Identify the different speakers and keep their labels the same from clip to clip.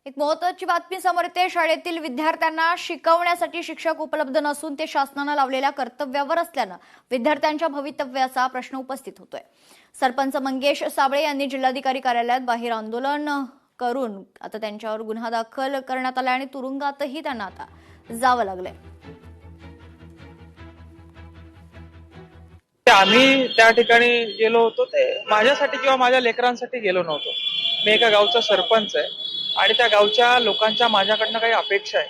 Speaker 1: एक महत्त्वाची बातमी समोर येते। शाळेतील विद्यार्थ्यांना शिकवण्यासाठी शिक्षक उपलब्ध नसून ते शासनाने लावलेल्या कर्तव्यावर असल्यानं विद्यार्थ्यांच्या भवितव्याचा प्रश्न उपस्थित होतोय। सरपंच मंगेश साबळे यांनी जिल्हाधिकारी कार्यालयात बाहेर आंदोलन करून आता त्यांच्यावर गुन्हा दाखल करण्यात आला आणि तुरुंगातही त्यांना आता जावं लागलंय।
Speaker 2: आम्ही त्या ठिकाणी गेलो होतो ते माझ्यासाठी किंवा माझ्या लेकरांसाठी गेलो नव्हतो। मी एका गावचा सरपंच आहे आणि त्या गावच्या लोकांच्या माझ्याकडनं काही अपेक्षा आहे,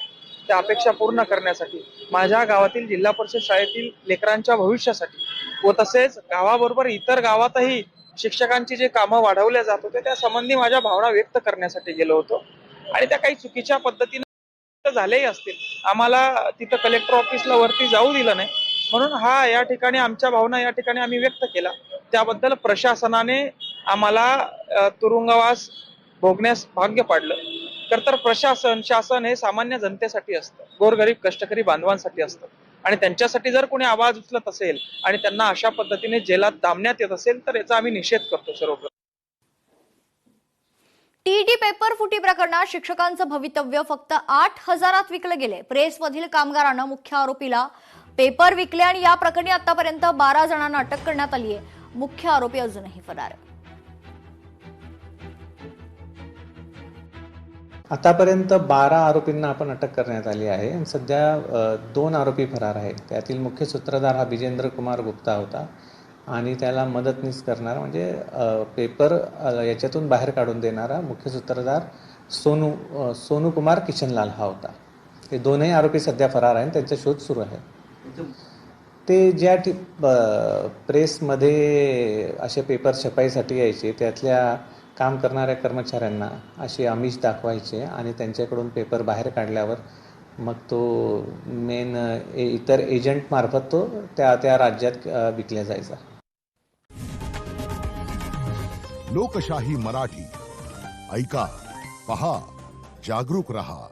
Speaker 2: त्या अपेक्षा पूर्ण करण्यासाठी माझ्या गावातील जिल्हा परिषद शाळेतील लेकरांच्या भविष्यासाठी व तसेच गावाबरोबर इतर गावातही शिक्षकांची जे कामं वाढवल्या जात होते त्या संबंधी माझ्या भावना व्यक्त करण्यासाठी गेलो होतो आणि त्या काही चुकीच्या पद्धतीने झालेही असतील। आम्हाला तिथं कलेक्टर ऑफिसला वरती जाऊ दिलं नाही, म्हणून या ठिकाणी आमच्या भावना या ठिकाणी आम्ही व्यक्त केला। त्याबद्दल प्रशासनाने आम्हाला तुरुंगवास भोगण्यास भाग्य पाडलं। तर प्रशासन शासन हे सामान्य जनतेसाठी असतं, गोरगरीब कष्टकरी बांधवांसाठी असतं आणि त्यांच्यासाठी जर कोणी आवाज उचलत असेल आणि त्यांना अशा पद्धतीने जेलात डांबण्यात येत असेल तर याचा आम्ही निषेध करतो सर्वप्रथम।
Speaker 1: टीईटी पेपर फुटी प्रकरणात शिक्षकांचं भवितव्य फक्त 8,000त विकलं गेले। प्रेसमधील कामगारांना मुख्य आरोपीला पेपर विकले आणि या प्रकरणी आतापर्यंत 12 जणांना अटक करण्यात आली आहे। मुख्य आरोपी अजूनही फरार आहे।
Speaker 3: आतापर्यंत 12 आरोपींना आपण अटक करण्यात आली आहे आणि सध्या 2 आरोपी फरार आहेत। त्यातील मुख्य सूत्रधार हा विजेंद्र कुमार गुप्ता होता आणि त्याला मदतनीस करणारा म्हणजे पेपर याच्यातून बाहेर काढून देणारा मुख्य सूत्रधार सोनू कुमार किशनलाल हा होता। हे दोनही आरोपी सध्या फरार आहेत, त्यांचा शोध सुरू आहे। ते ज्या प्रेसमध्ये असे पेपर छपाईसाठी यायचे त्यातल्या काम करणाऱ्या कर्मचाऱ्यांना असे आमिष दाखवायचे आणि त्यांच्याकडून पेपर बाहेर काढल्यावर मग तो मेन इतर एजंट मार्फत तो त्या राज्यात विकला जायचा।
Speaker 4: लोकशाही मराठी ऐका, पहा, जागरूक रहा।